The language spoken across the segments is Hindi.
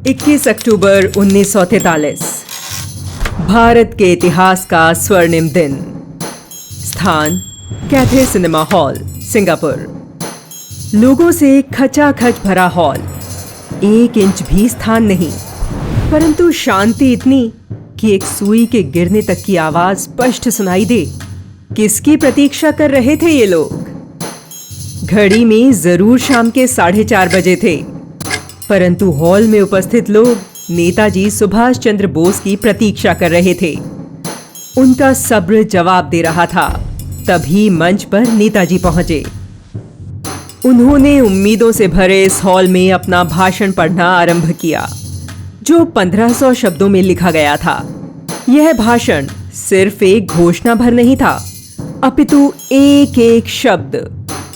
21 अक्टूबर 1943 भारत के इतिहास का स्वर्णिम दिन। स्थान कैथे सिनेमा हॉल, सिंगापुर। लोगों से खचाखच भरा हॉल, 1 इंच भी स्थान नहीं, परंतु शांति इतनी कि एक सुई के गिरने तक की आवाज स्पष्ट सुनाई दे। किसकी प्रतीक्षा कर रहे थे ये लोग? घड़ी में जरूर शाम के 4:30 बजे थे, परंतु हॉल में उपस्थित लोग नेताजी सुभाष चंद्र बोस की प्रतीक्षा कर रहे थे। उनका सब्र जवाब दे रहा था। तभी मंच पर नेताजी पहुंचे। उन्होंने उम्मीदों से भरे इस हॉल में अपना भाषण पढ़ना आरंभ किया, जो 1500 शब्दों में लिखा गया था। यह भाषण सिर्फ एक घोषणा भर नहीं था, अपितु एक एक शब्द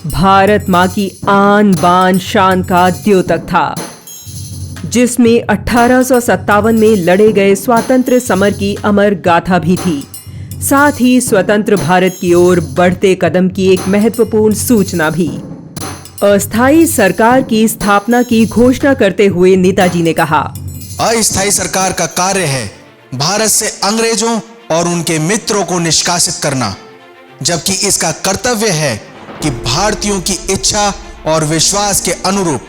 भारत मां की आन बान शान का द्योतक था, जिसमें 1857 में लड़े गए स्वातंत्र्य समर की अमर गाथा भी थी। साथ ही स्वतंत्र भारत की ओर बढ़ते कदम की एक महत्वपूर्ण सूचना भी। अस्थायी सरकार की स्थापना की घोषणा करते हुए नेताजी ने कहा, अस्थायी सरकार का कार्य है भारत से अंग्रेजों और उनके मित्रों को निष्कासित करना, जबकि इसका कर्तव्य है कि भारतीयों की इच्छा और विश्वास के अनुरूप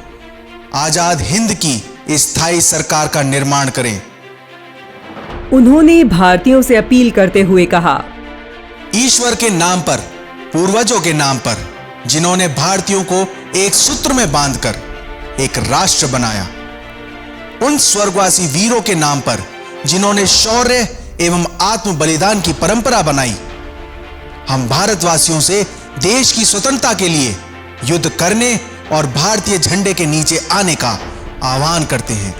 आजाद हिंद की स्थायी सरकार का निर्माण करें। उन्होंने भारतीयों से अपील करते हुए कहा, ईश्वर के नाम पर, पूर्वजों के नाम पर, जिन्होंने भारतीयों को एक सूत्र में बांधकर एक राष्ट्र बनाया, उन स्वर्गवासी वीरों के नाम पर, जिन्होंने शौर्य एवं आत्म बलिदान की परंपरा बनाई, हम भारतवासियों से देश की स्वतंत्रता के लिए युद्ध करने और भारतीय झंडे के नीचे आने का आह्वान करते हैं।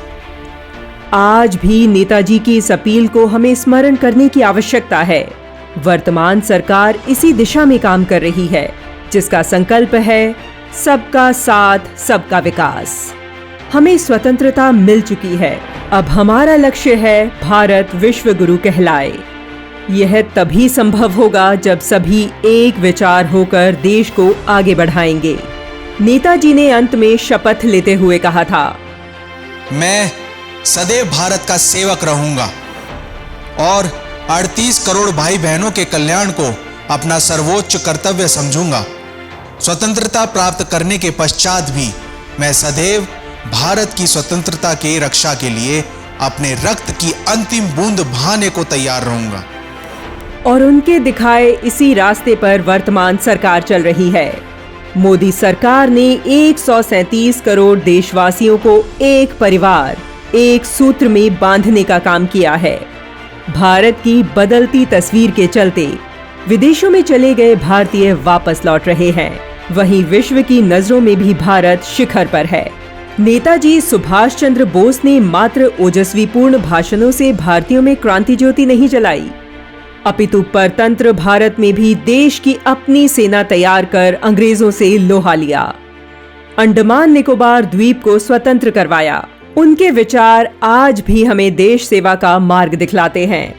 आज भी नेताजी की इस अपील को हमें स्मरण करने की आवश्यकता है। वर्तमान सरकार इसी दिशा में काम कर रही है, जिसका संकल्प है सबका साथ, सबका विकास। हमें स्वतंत्रता मिल चुकी है। अब हमारा लक्ष्य है भारत विश्व गुरु कहलाए। यह तभी संभव होगा जब सभी एक विचार होकर देश को आगे बढ़ाएंगे। नेताजी ने अंत में शपथ लेते हुए कहा था, मैं सदैव भारत का सेवक रहूंगा और 38 करोड़ भाई बहनों के कल्याण को अपना सर्वोच्च कर्तव्य समझूंगा। स्वतंत्रता प्राप्त करने के पश्चात भी मैं सदैव भारत की स्वतंत्रता के रक्षा के लिए अपने रक्त की अंतिम बूंद बहाने को तैयार रहूंगा। और उनके दिखाए इसी रास्ते पर वर्तमान सरकार चल रही है। मोदी सरकार ने 137 करोड़ देशवासियों को एक परिवार, एक सूत्र में बांधने का काम किया है। भारत की बदलती तस्वीर के चलते विदेशों में चले गए भारतीय वापस लौट रहे हैं। वहीं विश्व की नजरों में भी भारत शिखर पर है। नेताजी सुभाष चंद्र बोस ने मात्र ओजस्वीपूर्ण भाषणों से भारतीयों में क्रांति ज्योति नहीं जलाई, अपितु परतंत्र भारत में भी देश की अपनी सेना तैयार कर अंग्रेजों से लोहा लिया। अंडमान निकोबार द्वीप को स्वतंत्र करवाया। उनके विचार आज भी हमें देश सेवा का मार्ग दिखलाते हैं।